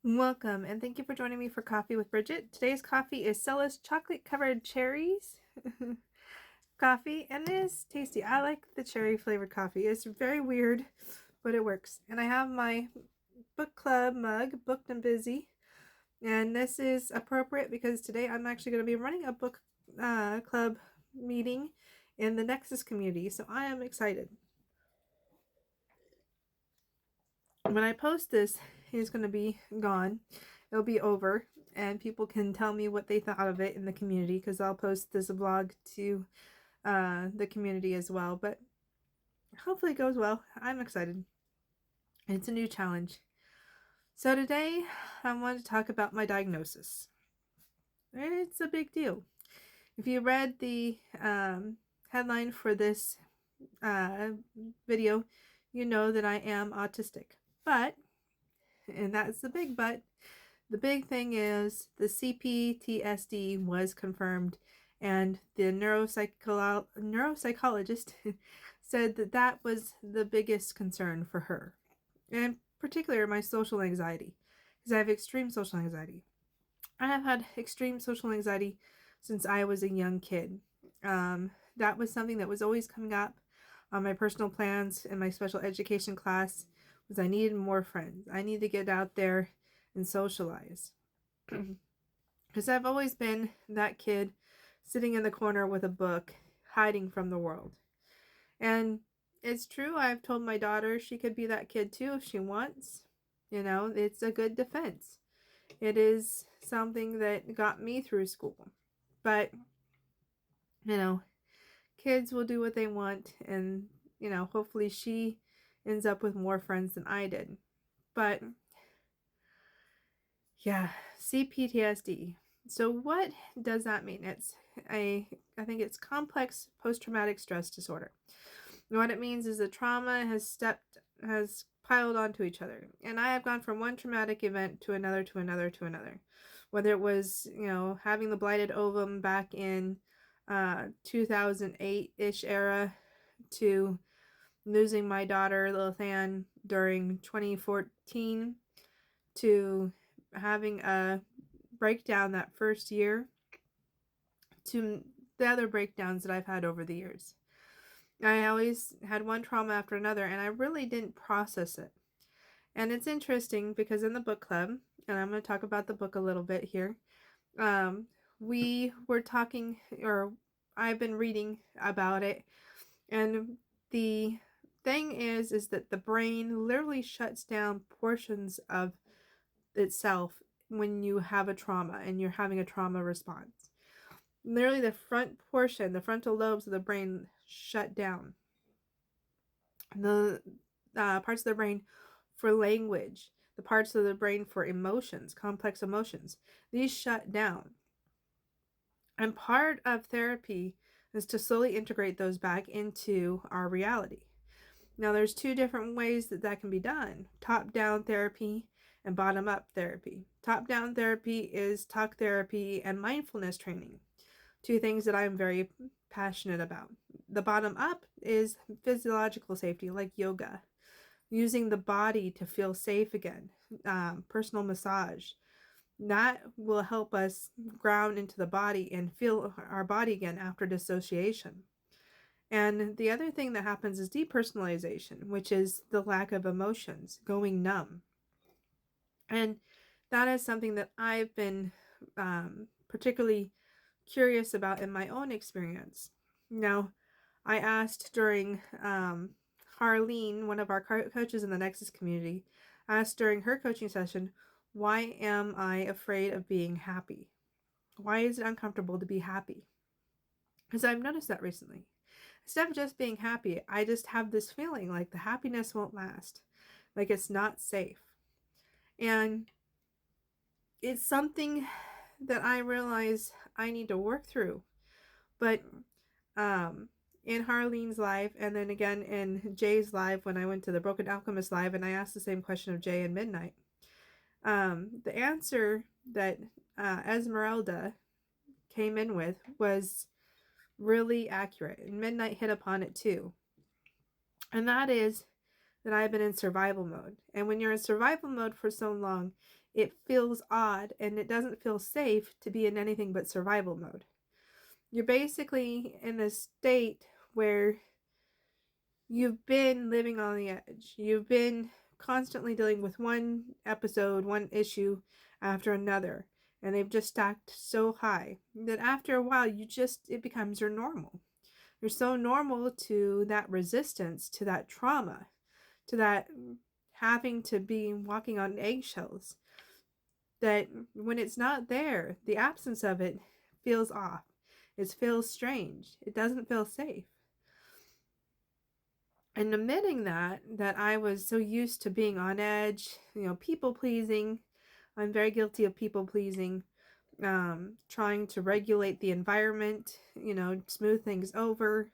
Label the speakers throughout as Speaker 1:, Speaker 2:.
Speaker 1: Welcome, and thank you for joining me for Coffee with Bridget. Today's coffee is Cella's chocolate-covered cherries coffee, and it is tasty. I like the cherry-flavored coffee. It's very weird, but it works. And I have my book club mug, Booked and Busy, and this is appropriate because today I'm actually going to be running a book club meeting in the Nexus community, so I am excited. When I post this, it's going to be gone. It'll be over, and people can tell me what they thought of it in the community, because I'll post this blog to the community as well. But hopefully it goes well. I'm excited. It's a new challenge. So today I want to talk about my diagnosis. It's a big deal. If you read the headline for this video, you know that I am autistic. But, and that's the big but, the big thing is the CPTSD was confirmed, and the neuropsychologist said that that was the biggest concern for her. And in particular, my social anxiety, because I have extreme social anxiety. I have had extreme social anxiety since I was a young kid. That was something that was always coming up on my personal plans in my special education class, was I needed more friends. I need to get out there and socialize. Because I've always been that kid sitting in the corner with a book, hiding from the world. And it's true, I've told my daughter she could be that kid too if she wants. You know, it's a good defense. It is something that got me through school. But, you know, kids will do what they want, and, you know, hopefully she ends up with more friends than I did. But, yeah, CPTSD. So what does that mean? I think it's complex post-traumatic stress disorder. And what it means is the trauma has piled onto each other. And I have gone from one traumatic event to another, to another, to another. Whether it was, you know, having the blighted ovum back in 2008-ish era, to losing my daughter Lilithan during 2014, to having a breakdown that first year, to the other breakdowns that I've had over the years. I always had one trauma after another, and I really didn't process it. And it's interesting because in the book club, and I'm going to talk about the book a little bit here, we were talking, or I've been reading about it, and the thing is that the brain literally shuts down portions of itself when you have a trauma and you're having a trauma response. Literally the front portion, the frontal lobes of the brain shut down. The parts of the brain for language, the parts of the brain for emotions, complex emotions, these shut down. And part of therapy is to slowly integrate those back into our reality. Now, there's two different ways that that can be done: top-down therapy and bottom-up therapy. Top-down therapy is talk therapy and mindfulness training, two things that I'm very passionate about. The bottom-up is physiological safety, like yoga, using the body to feel safe again, personal massage. That will help us ground into the body and feel our body again after dissociation. And the other thing that happens is depersonalization, which is the lack of emotions, going numb. And that is something that I've been particularly curious about in my own experience. Now, I asked during Harleen, one of our coaches in the Nexus community, asked during her coaching session, why am I afraid of being happy? Why is it uncomfortable to be happy? Because I've noticed that recently. Instead of just being happy, I just have this feeling like the happiness won't last, like it's not safe. And it's something that I realize I need to work through. But in Harleen's live, and then again in Jay's live, when I went to the Broken Alchemist live and I asked the same question of Jay in Midnight, the answer that Esmeralda came in with was really accurate, and Midnight hit upon it too. And that is that I've been in survival mode. And when you're in survival mode for so long, it feels odd and it doesn't feel safe to be in anything but survival mode. You're basically in a state where you've been living on the edge. You've been constantly dealing with one episode, one issue after another. And they've just stacked so high that after a while, it becomes your normal. You're so normal to that resistance, to that trauma, to that having to be walking on eggshells, that when it's not there, the absence of it feels off. It feels strange. It doesn't feel safe. And admitting that I was so used to being on edge, people pleasing. I'm very guilty of people pleasing, trying to regulate the environment, smooth things over,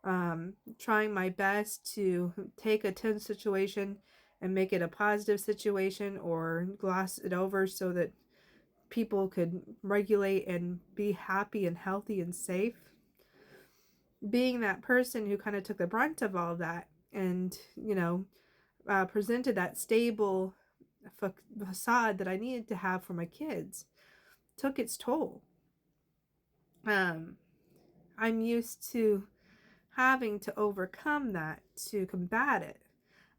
Speaker 1: trying my best to take a tense situation and make it a positive situation or gloss it over so that people could regulate and be happy and healthy and safe. Being that person who kind of took the brunt of all of that and, presented that stable facade that I needed to have for my kids took its toll. I'm used to having to overcome that to combat it.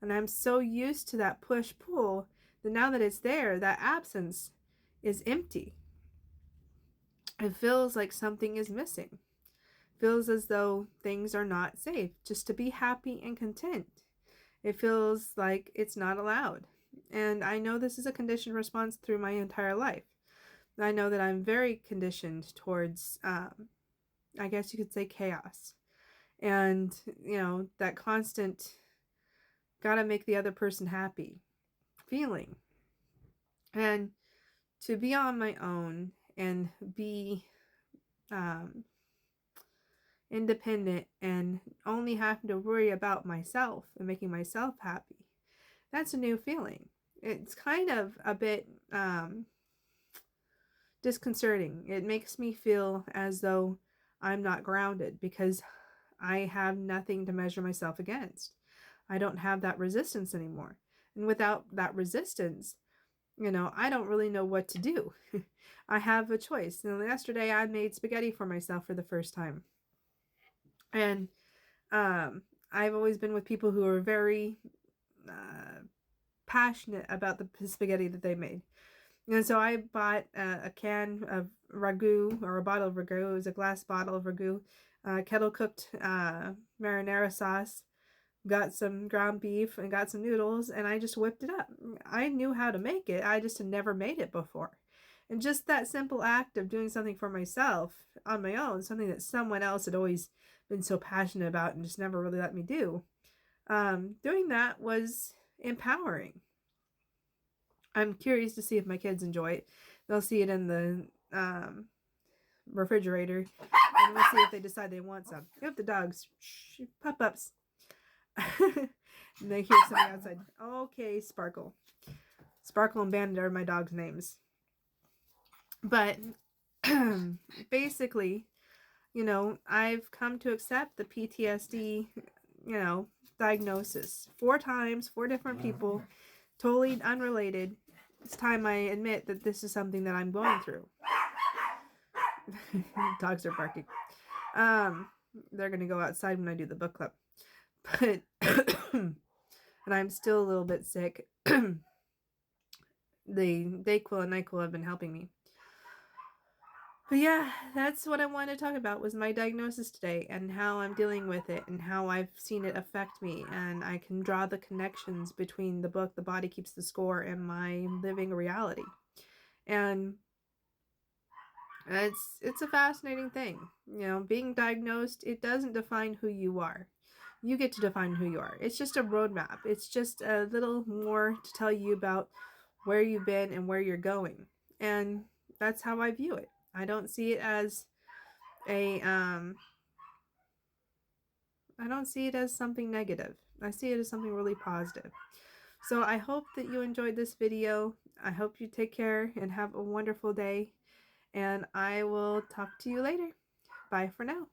Speaker 1: And I'm so used to that push-pull that now that it's there, that absence is empty. It feels like something is missing. It feels as though things are not safe just to be happy and content. It feels like it's not allowed. And I know this is a conditioned response through my entire life. I know that I'm very conditioned towards, I guess you could say, chaos. And, that constant gotta make the other person happy feeling. And to be on my own and be independent and only having to worry about myself and making myself happy, that's a new feeling. It's kind of a bit disconcerting. It makes me feel as though I'm not grounded because I have nothing to measure myself against. I don't have that resistance anymore. And without that resistance, I don't really know what to do. I have a choice. Yesterday I made spaghetti for myself for the first time. And I've always been with people who are very passionate about the spaghetti that they made. And so I bought a can of ragu, or a bottle of ragu. It was a glass bottle of ragu. Kettle cooked marinara sauce. Got some ground beef and got some noodles, and I just whipped it up. I knew how to make it. I just had never made it before. And just that simple act of doing something for myself on my own, something that someone else had always been so passionate about and just never really let me do, doing that was empowering. I'm curious to see if my kids enjoy it. They'll see it in the refrigerator, and we'll see if they decide they want some. If the dogs, pop-ups. And they hear something outside. Okay, Sparkle. Sparkle and Bandit are my dog's names. But basically, I've come to accept the PTSD, diagnosis 4 times, 4 different people, totally unrelated. It's time I admit that this is something that I'm going through. Dogs are barking. They're going to go outside when I do the book club. But and I'm still a little bit sick. The Dayquil and NyQuil have been helping me. But yeah, that's what I wanted to talk about, was my diagnosis today and how I'm dealing with it and how I've seen it affect me. And I can draw the connections between the book, The Body Keeps the Score, and my living reality. And it's a fascinating thing. Being diagnosed, it doesn't define who you are. You get to define who you are. It's just a roadmap. It's just a little more to tell you about where you've been and where you're going. And that's how I view it. I don't see it as I don't see it as something negative. I see it as something really positive. So I hope that you enjoyed this video. I hope you take care and have a wonderful day. And I will talk to you later. Bye for now.